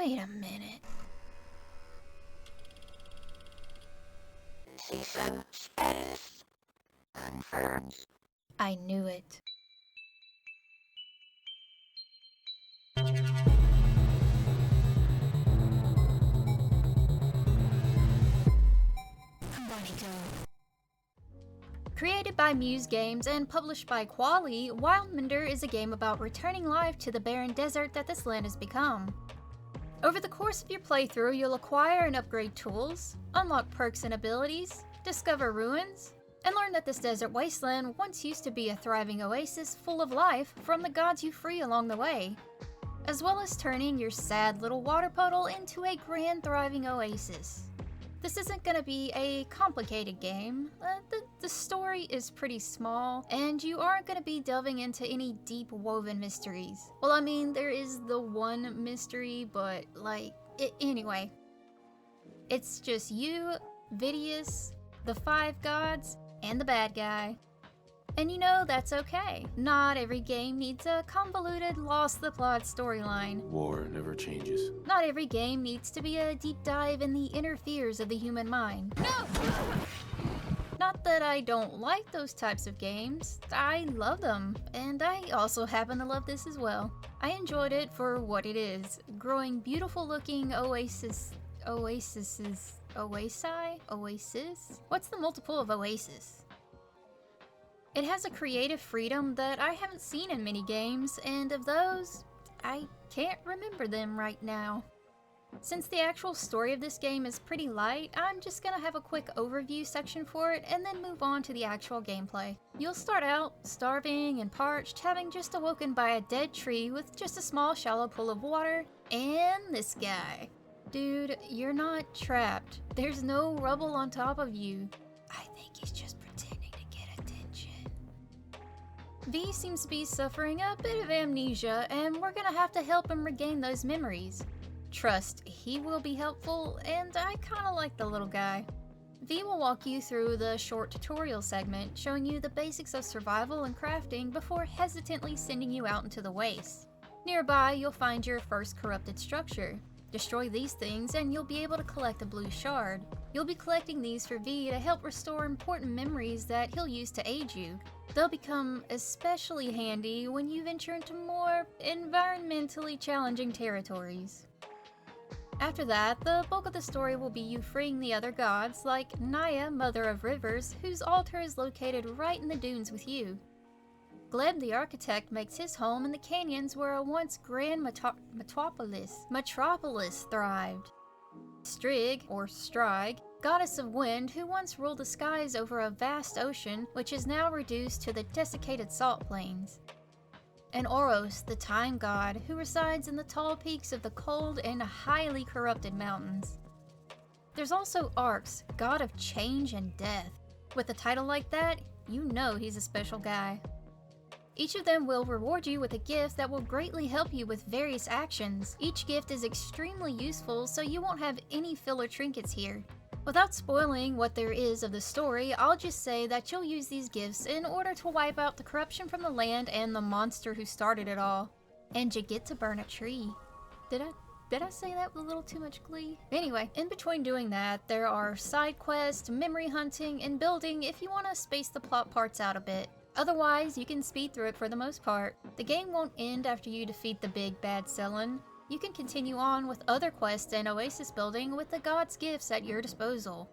Wait a minute. Season status confirmed. I knew it. Created by Muse Games and published by Quali, Wildmender is a game about returning life to the barren desert that this land has become. Over the course of your playthrough, you'll acquire and upgrade tools, unlock perks and abilities, discover ruins, and learn that this desert wasteland once used to be a thriving oasis full of life from the gods you free along the way, as well as turning your sad little water puddle into a grand thriving oasis. This isn't going to be a complicated game. The story is pretty small, and you aren't going to be delving into any deep woven mysteries. Well, I mean, there is the one mystery, but anyway. It's just you, Vidius, the 5 gods, and the bad guy. And you know, that's okay. Not every game needs a convoluted, lost-the-plot storyline. War never changes. Not every game needs to be a deep dive in the inner fears of the human mind. No! Not that I don't like those types of games. I love them, and I also happen to love this as well. I enjoyed it for what it is. Growing beautiful-looking oasis? What's the multiple of oasis? It has a creative freedom that I haven't seen in many games, and of those, I can't remember them right now. Since the actual story of this game is pretty light, I'm just gonna have a quick overview section for it and then move on to the actual gameplay. You'll start out starving and parched, having just awoken by a dead tree with just a small shallow pool of water, and this guy. Dude, you're not trapped. There's no rubble on top of you. I think he's just pretending to get attention. V seems to be suffering a bit of amnesia, and we're gonna have to help him regain those memories. Trust, he will be helpful, and I kinda like the little guy. V will walk you through the short tutorial segment, showing you the basics of survival and crafting before hesitantly sending you out into the waste. Nearby, you'll find your first corrupted structure. Destroy these things and you'll be able to collect a blue shard. You'll be collecting these for V to help restore important memories that he'll use to aid you. They'll become especially handy when you venture into more environmentally challenging territories. After that, the bulk of the story will be you freeing the other gods, like Naya, Mother of Rivers, whose altar is located right in the dunes with you. Gleb the Architect makes his home in the canyons where a once grand metropolis thrived. Strig, or Strige, goddess of wind who once ruled the skies over a vast ocean which is now reduced to the desiccated salt plains. And Oros, the time god, who resides in the tall peaks of the cold and highly corrupted mountains. There's also Arx, god of change and death. With a title like that, you know he's a special guy. Each of them will reward you with a gift that will greatly help you with various actions. Each gift is extremely useful, so you won't have any filler trinkets here. Without spoiling what there is of the story, I'll just say that you'll use these gifts in order to wipe out the corruption from the land and the monster who started it all. And you get to burn a tree. Did I say that with a little too much glee? Anyway, in between doing that, there are side quests, memory hunting, and building if you want to space the plot parts out a bit. Otherwise, you can speed through it for the most part. The game won't end after you defeat the big bad Cylon. You can continue on with other quests and Oasis building with the gods' gifts at your disposal.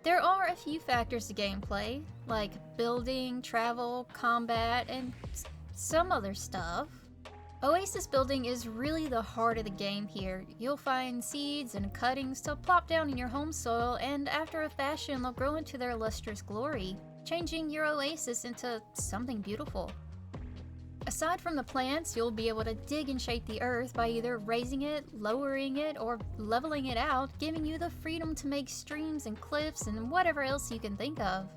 There are a few factors to gameplay, like building, travel, combat, and some other stuff. Oasis building is really the heart of the game here. You'll find seeds and cuttings to plop down in your home soil, and after a fashion they'll grow into their lustrous glory, changing your oasis into something beautiful. Aside from the plants, you'll be able to dig and shape the earth by either raising it, lowering it, or leveling it out, giving you the freedom to make streams and cliffs and whatever else you can think of.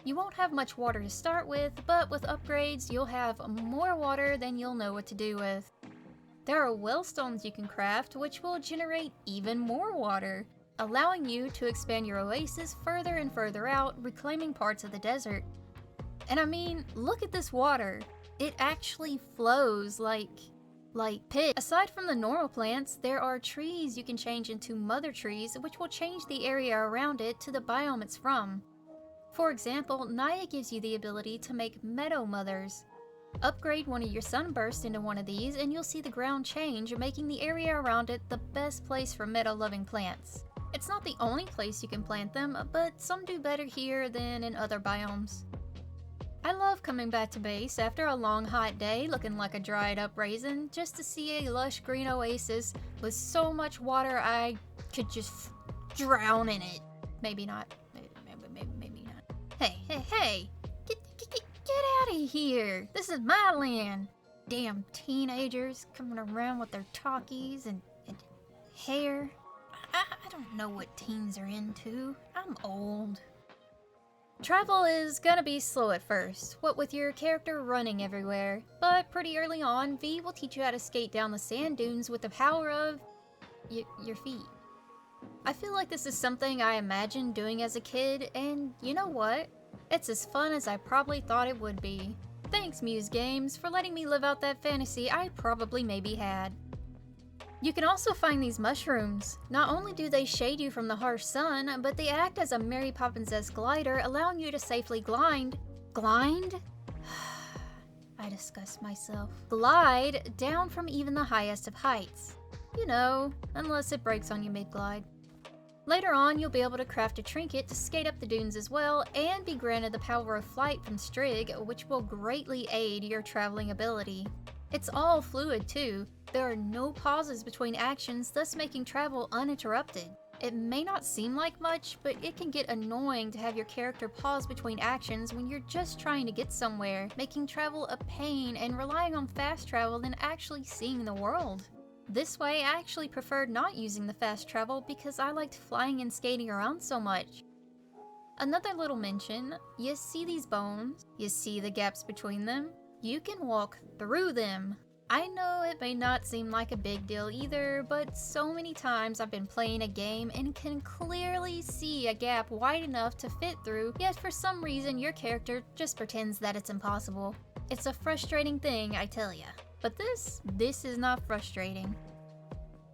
You won't have much water to start with, but with upgrades you'll have more water than you'll know what to do with. There are wellstones you can craft which will generate even more water, allowing you to expand your oasis further and further out, reclaiming parts of the desert. And I mean, look at this water. It actually flows like light pit. Aside from the normal plants, there are trees you can change into mother trees, which will change the area around it to the biome it's from. For example, Naya gives you the ability to make meadow mothers. Upgrade one of your sunbursts into one of these and you'll see the ground change, making the area around it the best place for meadow-loving plants. It's not the only place you can plant them, but some do better here than in other biomes. I love coming back to base after a long hot day looking like a dried up raisin just to see a lush green oasis with so much water I could just drown in it. Maybe not. Maybe not. Hey! Get out of here! This is my land! Damn teenagers coming around with their talkies and hair. I don't know what teens are into. I'm old. Travel is gonna be slow at first, what with your character running everywhere, but pretty early on, V will teach you how to skate down the sand dunes with the power of your feet. I feel like this is something I imagined doing as a kid, and you know what? It's as fun as I probably thought it would be. Thanks, Muse Games, for letting me live out that fantasy I probably maybe had. You can also find these mushrooms. Not only do they shade you from the harsh sun, but they act as a Mary Poppins-esque glider, allowing you to safely glide? I disgust myself. Glide down from even the highest of heights. You know, unless it breaks on you mid-glide. Later on, you'll be able to craft a trinket to skate up the dunes as well, and be granted the power of flight from Strig, which will greatly aid your traveling ability. It's all fluid too. There are no pauses between actions, thus making travel uninterrupted. It may not seem like much, but it can get annoying to have your character pause between actions when you're just trying to get somewhere, making travel a pain and relying on fast travel than actually seeing the world. This way, I actually preferred not using the fast travel because I liked flying and skating around so much. Another little mention, you see these bones, you see the gaps between them, you can walk through them. I know it may not seem like a big deal either, but so many times I've been playing a game and can clearly see a gap wide enough to fit through, yet for some reason your character just pretends that it's impossible. It's a frustrating thing, I tell ya. But this is not frustrating.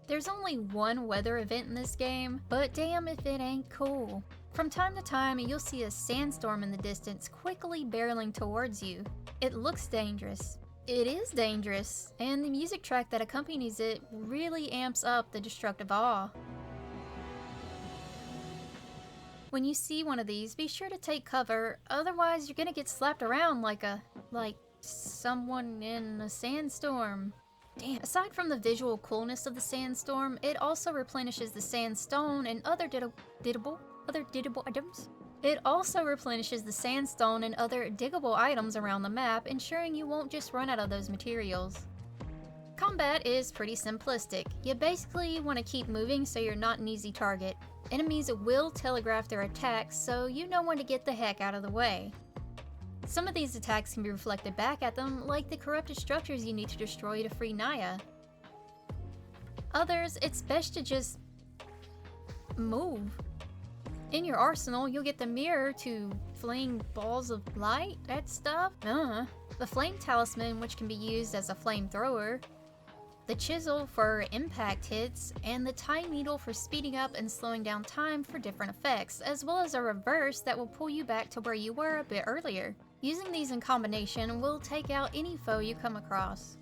There's only one weather event in this game, but damn if it ain't cool. From time to time, you'll see a sandstorm in the distance quickly barreling towards you. It looks dangerous. It is dangerous, and the music track that accompanies it really amps up the destructive awe. When you see one of these, be sure to take cover, otherwise you're gonna get slapped around like someone in a sandstorm. Damn. Aside from the visual coolness of the sandstorm, it also replenishes the sandstone and other diggable items. It also replenishes the sandstone and other diggable items around the map, ensuring you won't just run out of those materials. Combat is pretty simplistic. You basically want to keep moving so you're not an easy target. Enemies will telegraph their attacks, so you know when to get the heck out of the way. Some of these attacks can be reflected back at them, like the corrupted structures you need to destroy to free Naya. Others, it's best to just move. In your arsenal, you'll get the mirror to fling balls of light at stuff. The flame talisman, which can be used as a flamethrower. The chisel for impact hits, and the time needle for speeding up and slowing down time for different effects, as well as a reverse that will pull you back to where you were a bit earlier. Using these in combination will take out any foe you come across.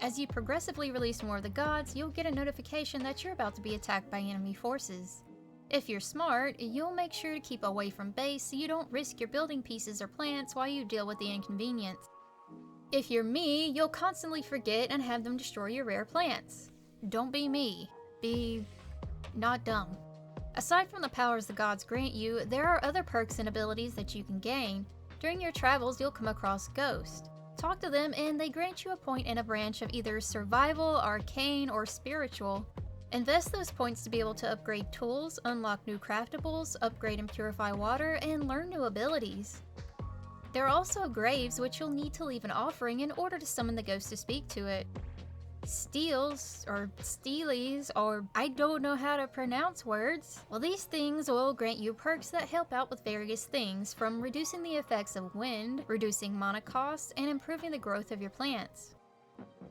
As you progressively release more of the gods, you'll get a notification that you're about to be attacked by enemy forces. If you're smart, you'll make sure to keep away from base so you don't risk your building pieces or plants while you deal with the inconvenience. If you're me, you'll constantly forget and have them destroy your rare plants. Don't be me. Be not dumb. Aside from the powers the gods grant you, there are other perks and abilities that you can gain. During your travels, you'll come across ghosts. Talk to them and they grant you a point in a branch of either survival, arcane, or spiritual. Invest those points to be able to upgrade tools, unlock new craftables, upgrade and purify water, and learn new abilities. There are also graves which you'll need to leave an offering in order to summon the ghost to speak to it. Steels, or steelies, or I don't know how to pronounce words. Well, these things will grant you perks that help out with various things, from reducing the effects of wind, reducing mana costs, and improving the growth of your plants.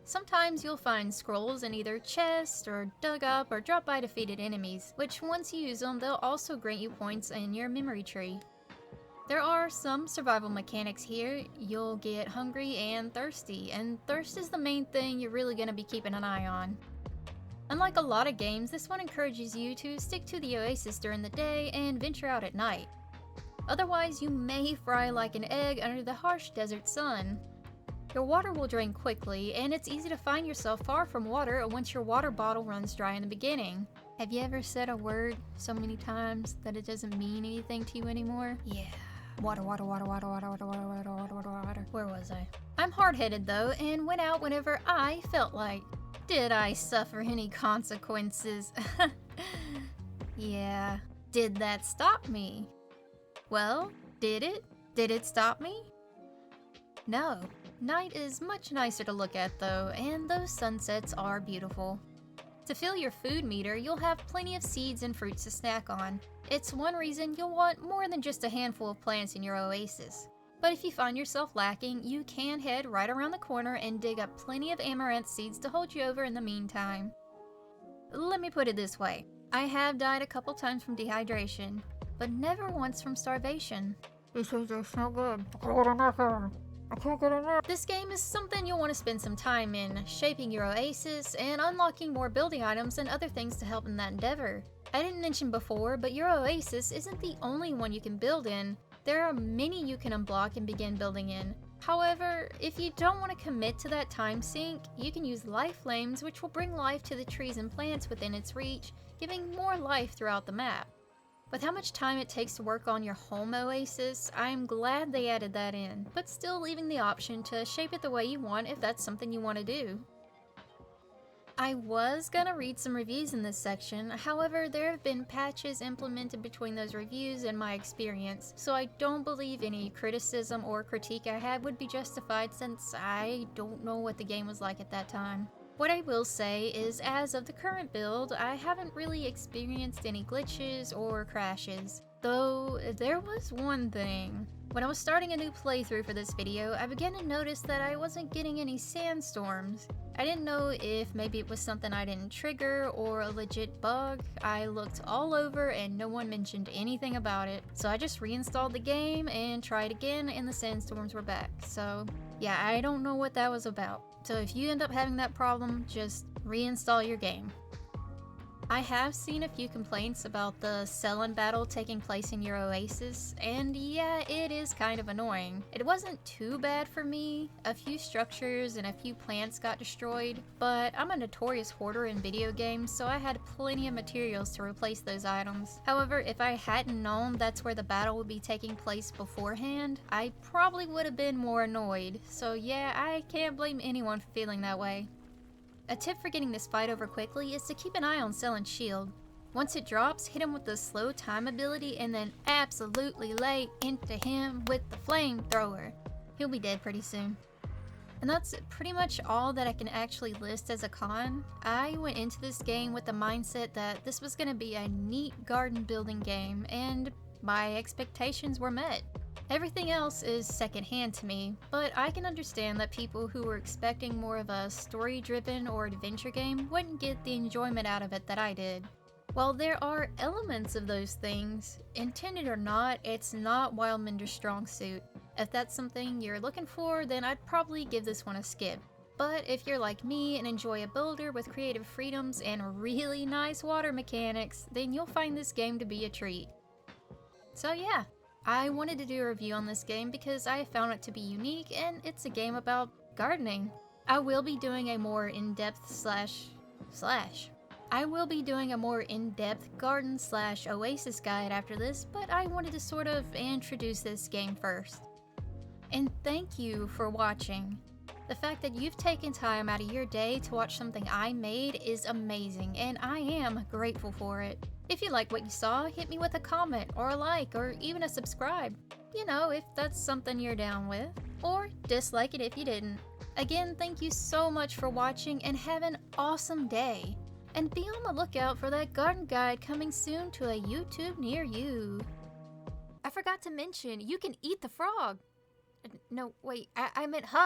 Sometimes you'll find scrolls in either chests or dug up or dropped by defeated enemies, which once you use them, they'll also grant you points in your memory tree. There are some survival mechanics here. You'll get hungry and thirst is the main thing you're really going to be keeping an eye on. Unlike a lot of games, this one encourages you to stick to the Oasis during the day and venture out at night. Otherwise, you may fry like an egg under the harsh desert sun. Your water will drain quickly, and it's easy to find yourself far from water once your water bottle runs dry in the beginning. Have you ever said a word so many times that it doesn't mean anything to you anymore? Yeah. Water. Where was I? I'm hard-headed though, and went out whenever I felt like. Did I suffer any consequences? Yeah. Did that stop me? Well, did it? Did it stop me? No. Night is much nicer to look at though, and those sunsets are beautiful. To fill your food meter, you'll have plenty of seeds and fruits to snack on. It's one reason you'll want more than just a handful of plants in your oasis. But if you find yourself lacking, you can head right around the corner and dig up plenty of amaranth seeds to hold you over in the meantime. Let me put it this way. I have died a couple times from dehydration, but never once from starvation. Because they're so good. I can't get enough of them. I can't get enough. This game is something you'll want to spend some time in, shaping your oasis and unlocking more building items and other things to help in that endeavor. I didn't mention before, but your oasis isn't the only one you can build in. There are many you can unblock and begin building in. However, if you don't want to commit to that time sink, you can use life flames, which will bring life to the trees and plants within its reach, giving more life throughout the map. With how much time it takes to work on your home oasis, I'm glad they added that in, but still leaving the option to shape it the way you want if that's something you want to do. I was gonna read some reviews in this section, however there have been patches implemented between those reviews and my experience, so I don't believe any criticism or critique I had would be justified since I don't know what the game was like at that time. What I will say is, as of the current build, I haven't really experienced any glitches or crashes. Though, there was one thing. When I was starting a new playthrough for this video, I began to notice that I wasn't getting any sandstorms. I didn't know if maybe it was something I didn't trigger or a legit bug. I looked all over and no one mentioned anything about it. So I just reinstalled the game and tried again and the sandstorms were back. So yeah, I don't know what that was about. So if you end up having that problem, just reinstall your game. I have seen a few complaints about the sell-in battle taking place in your oasis, and yeah, it is kind of annoying. It wasn't too bad for me. A few structures and a few plants got destroyed, but I'm a notorious hoarder in video games, so I had plenty of materials to replace those items. However, if I hadn't known that's where the battle would be taking place beforehand, I probably would have been more annoyed. So yeah, I can't blame anyone for feeling that way. A tip for getting this fight over quickly is to keep an eye on Sellen's shield. Once it drops, hit him with the slow time ability and then absolutely lay into him with the flamethrower. He'll be dead pretty soon. And that's pretty much all that I can actually list as a con. I went into this game with the mindset that this was going to be a neat garden building game, and my expectations were met. Everything else is secondhand to me, but I can understand that people who were expecting more of a story-driven or adventure game wouldn't get the enjoyment out of it that I did. While there are elements of those things, intended or not, it's not Wildmender's strong suit. If that's something you're looking for, then I'd probably give this one a skip. But if you're like me and enjoy a builder with creative freedoms and really nice water mechanics, then you'll find this game to be a treat. So yeah. I wanted to do a review on this game because I found it to be unique and it's a game about gardening. I will be doing a more in-depth garden / oasis guide after this, but I wanted to sort of introduce this game first. And thank you for watching. The fact that you've taken time out of your day to watch something I made is amazing, and I am grateful for it. If you like what you saw, hit me with a comment or a like or even a subscribe. You know, if that's something you're down with. Or dislike it if you didn't. Again, thank you so much for watching and have an awesome day. And be on the lookout for that garden guide coming soon to a YouTube near you. I forgot to mention, you can eat the frog. No, wait, I meant hug.